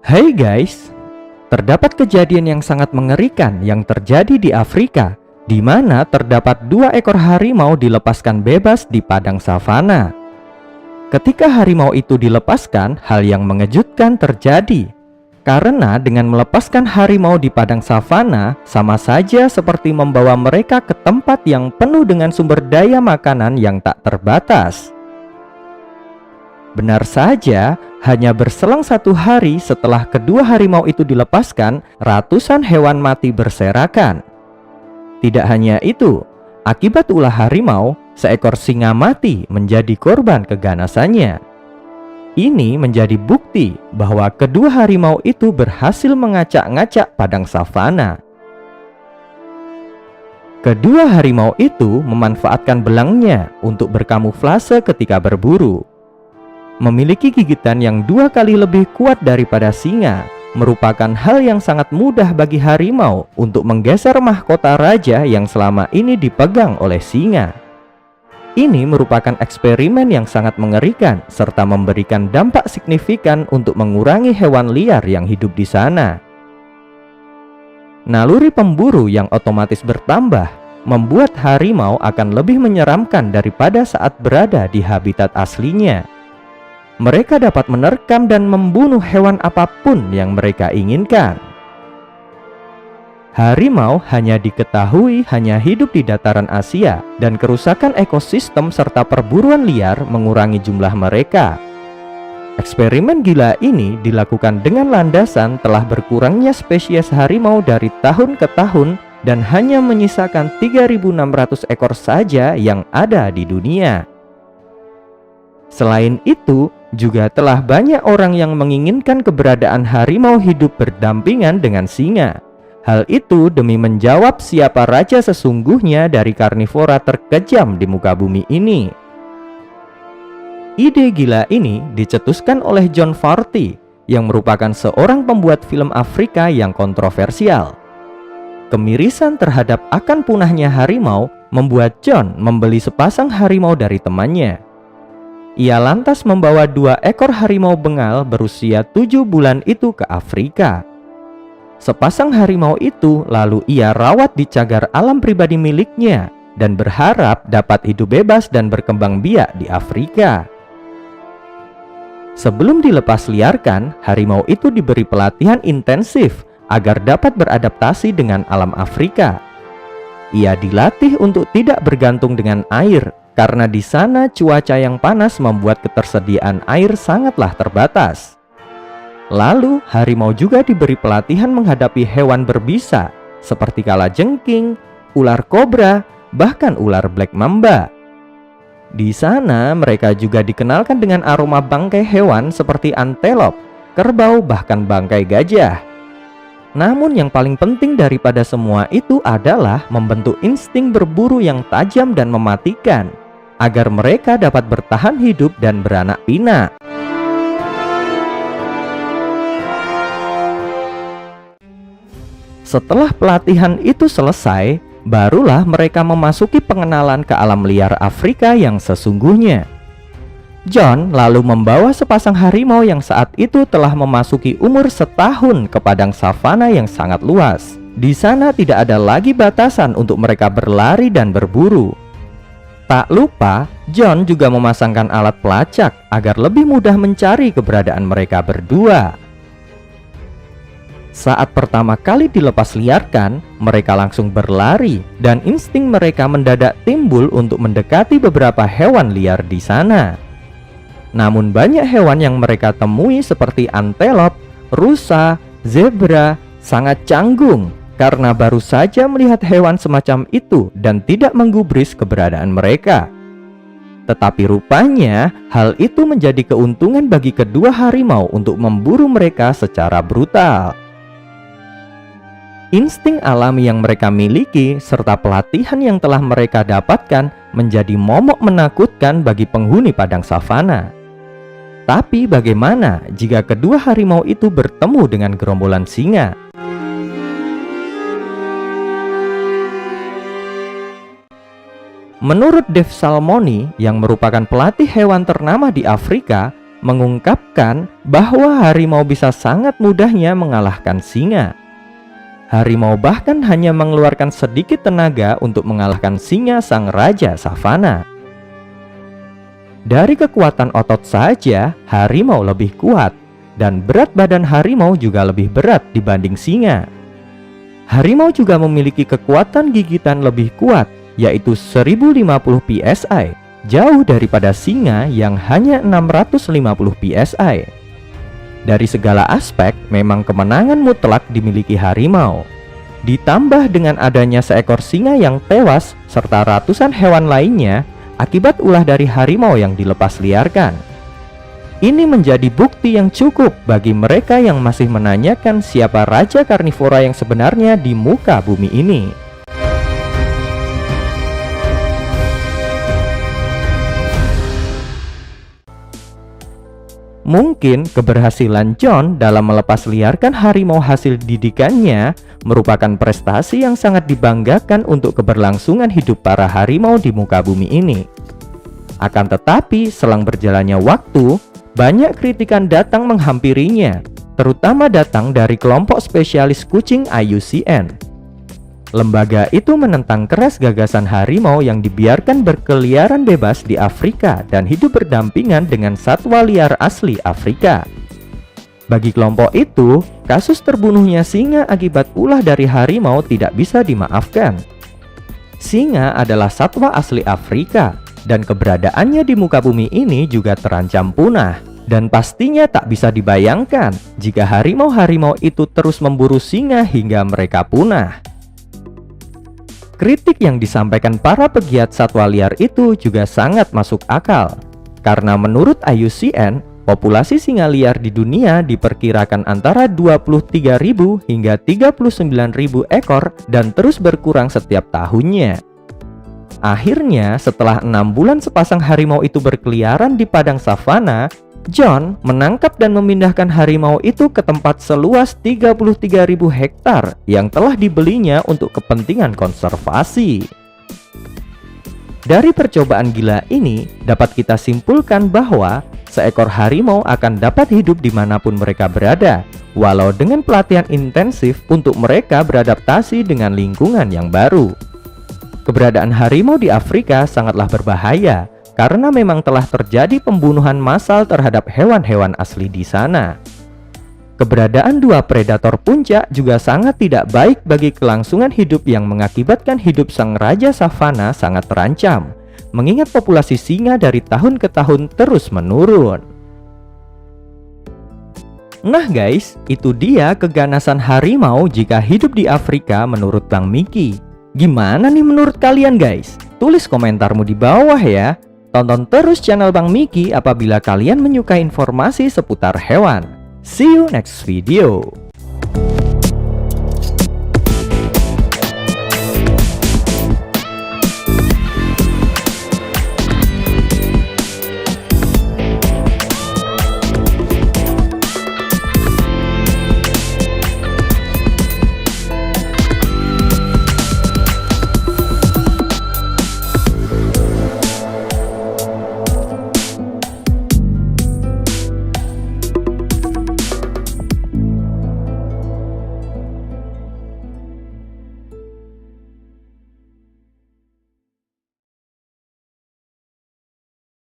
Hai guys, terdapat kejadian yang sangat mengerikan yang terjadi di Afrika, di mana terdapat 2 ekor harimau dilepaskan bebas di padang savana. Ketika harimau itu dilepaskan, hal yang mengejutkan terjadi. Karena dengan melepaskan harimau di padang savana, sama saja seperti membawa mereka ke tempat yang penuh dengan sumber daya makanan yang tak terbatas. Benar saja, hanya berselang 1 hari setelah kedua harimau itu dilepaskan, ratusan hewan mati berserakan. Tidak hanya itu, akibat ulah harimau, seekor singa mati menjadi korban keganasannya. Ini menjadi bukti bahwa kedua harimau itu berhasil mengacak-ngacak padang savana. Kedua harimau itu memanfaatkan belangnya untuk berkamuflase ketika berburu. Memiliki gigitan yang 2 kali lebih kuat daripada singa merupakan hal yang sangat mudah bagi harimau untuk menggeser mahkota raja yang selama ini dipegang oleh singa. Ini merupakan eksperimen yang sangat mengerikan serta memberikan dampak signifikan untuk mengurangi hewan liar yang hidup di sana. Naluri pemburu yang otomatis bertambah membuat harimau akan lebih menyeramkan daripada saat berada di habitat aslinya. Mereka dapat menerkam dan membunuh hewan apapun yang mereka inginkan. Harimau hanya diketahui hanya hidup di dataran Asia, dan kerusakan ekosistem serta perburuan liar mengurangi jumlah mereka. Eksperimen gila ini dilakukan dengan landasan telah berkurangnya spesies harimau dari tahun ke tahun dan hanya menyisakan 3.600 ekor saja yang ada di dunia. Selain itu, juga telah banyak orang yang menginginkan keberadaan harimau hidup berdampingan dengan singa. Hal itu demi menjawab siapa raja sesungguhnya dari karnivora terkejam di muka bumi ini. Ide gila ini dicetuskan oleh John Farty yang merupakan seorang pembuat film Afrika yang kontroversial. Kemirisan terhadap akan punahnya harimau membuat John membeli sepasang harimau dari temannya. Ia lantas membawa 2 ekor harimau bengal berusia 7 bulan itu ke Afrika. Sepasang harimau itu lalu ia rawat di cagar alam pribadi miliknya dan berharap dapat hidup bebas dan berkembang biak di Afrika. Sebelum dilepas liarkan, harimau itu diberi pelatihan intensif agar dapat beradaptasi dengan alam Afrika. Ia dilatih untuk tidak bergantung dengan air, karena di sana cuaca yang panas membuat ketersediaan air sangatlah terbatas. Lalu, harimau juga diberi pelatihan menghadapi hewan berbisa seperti kalajengking, ular kobra, bahkan ular black mamba. Di sana, mereka juga dikenalkan dengan aroma bangkai hewan seperti antelop, kerbau, bahkan bangkai gajah. Namun yang paling penting daripada semua itu adalah membentuk insting berburu yang tajam dan mematikan, agar mereka dapat bertahan hidup dan beranak pinak. Setelah pelatihan itu selesai, barulah mereka memasuki pengenalan ke alam liar Afrika yang sesungguhnya. John lalu membawa sepasang harimau yang saat itu telah memasuki umur 1 tahun ke padang savana yang sangat luas. Di sana tidak ada lagi batasan untuk mereka berlari dan berburu. Tak lupa, John juga memasangkan alat pelacak agar lebih mudah mencari keberadaan mereka berdua. Saat pertama kali dilepas liarkan, mereka langsung berlari dan insting mereka mendadak timbul untuk mendekati beberapa hewan liar di sana. Namun banyak hewan yang mereka temui seperti antelop, rusa, zebra sangat canggung karena baru saja melihat hewan semacam itu dan tidak menggubris keberadaan mereka. Tetapi rupanya hal itu menjadi keuntungan bagi kedua harimau untuk memburu mereka secara brutal. Insting alami yang mereka miliki serta pelatihan yang telah mereka dapatkan menjadi momok menakutkan bagi penghuni padang savana. Tapi bagaimana jika kedua harimau itu bertemu dengan gerombolan singa? Menurut Dave Salmoni yang merupakan pelatih hewan ternama di Afrika, mengungkapkan bahwa harimau bisa sangat mudahnya mengalahkan singa. Harimau bahkan hanya mengeluarkan sedikit tenaga untuk mengalahkan singa sang raja savana. Dari kekuatan otot saja, harimau lebih kuat, dan berat badan harimau juga lebih berat dibanding singa. Harimau juga memiliki kekuatan gigitan lebih kuat, yaitu 1050 psi, jauh daripada singa yang hanya 650 psi. Dari segala aspek, memang kemenangan mutlak dimiliki harimau. Ditambah dengan adanya seekor singa yang tewas serta ratusan hewan lainnya akibat ulah dari harimau yang dilepas liarkan. Ini menjadi bukti yang cukup bagi mereka yang masih menanyakan siapa raja karnivora yang sebenarnya di muka bumi ini. Mungkin keberhasilan John dalam melepas liarkan harimau hasil didikannya merupakan prestasi yang sangat dibanggakan untuk keberlangsungan hidup para harimau di muka bumi ini. Akan tetapi, selang berjalannya waktu, banyak kritikan datang menghampirinya, terutama datang dari kelompok spesialis kucing IUCN. Lembaga itu menentang keras gagasan harimau yang dibiarkan berkeliaran bebas di Afrika dan hidup berdampingan dengan satwa liar asli Afrika. Bagi kelompok itu, kasus terbunuhnya singa akibat ulah dari harimau tidak bisa dimaafkan. Singa adalah satwa asli Afrika, dan keberadaannya di muka bumi ini juga terancam punah. Dan pastinya tak bisa dibayangkan jika harimau-harimau itu terus memburu singa hingga mereka punah. Kritik yang disampaikan para pegiat satwa liar itu juga sangat masuk akal, karena menurut IUCN, populasi singa liar di dunia diperkirakan antara 23.000 hingga 39.000 ekor dan terus berkurang setiap tahunnya. Akhirnya, setelah 6 bulan sepasang harimau itu berkeliaran di padang savana, John menangkap dan memindahkan harimau itu ke tempat seluas 33.000 hektar yang telah dibelinya untuk kepentingan konservasi. Dari percobaan gila ini, dapat kita simpulkan bahwa seekor harimau akan dapat hidup dimanapun mereka berada, walau dengan pelatihan intensif untuk mereka beradaptasi dengan lingkungan yang baru. Keberadaan harimau di Afrika sangatlah berbahaya, karena memang telah terjadi pembunuhan massal terhadap hewan-hewan asli di sana. Keberadaan dua predator puncak juga sangat tidak baik bagi kelangsungan hidup yang mengakibatkan hidup sang raja savana sangat terancam, mengingat populasi singa dari tahun ke tahun terus menurun. Nah guys, itu dia keganasan harimau jika hidup di Afrika menurut Bang Miki. Gimana nih menurut kalian guys? Tulis komentarmu di bawah ya. Tonton terus channel Bang Miki apabila kalian menyukai informasi seputar hewan. See you next video.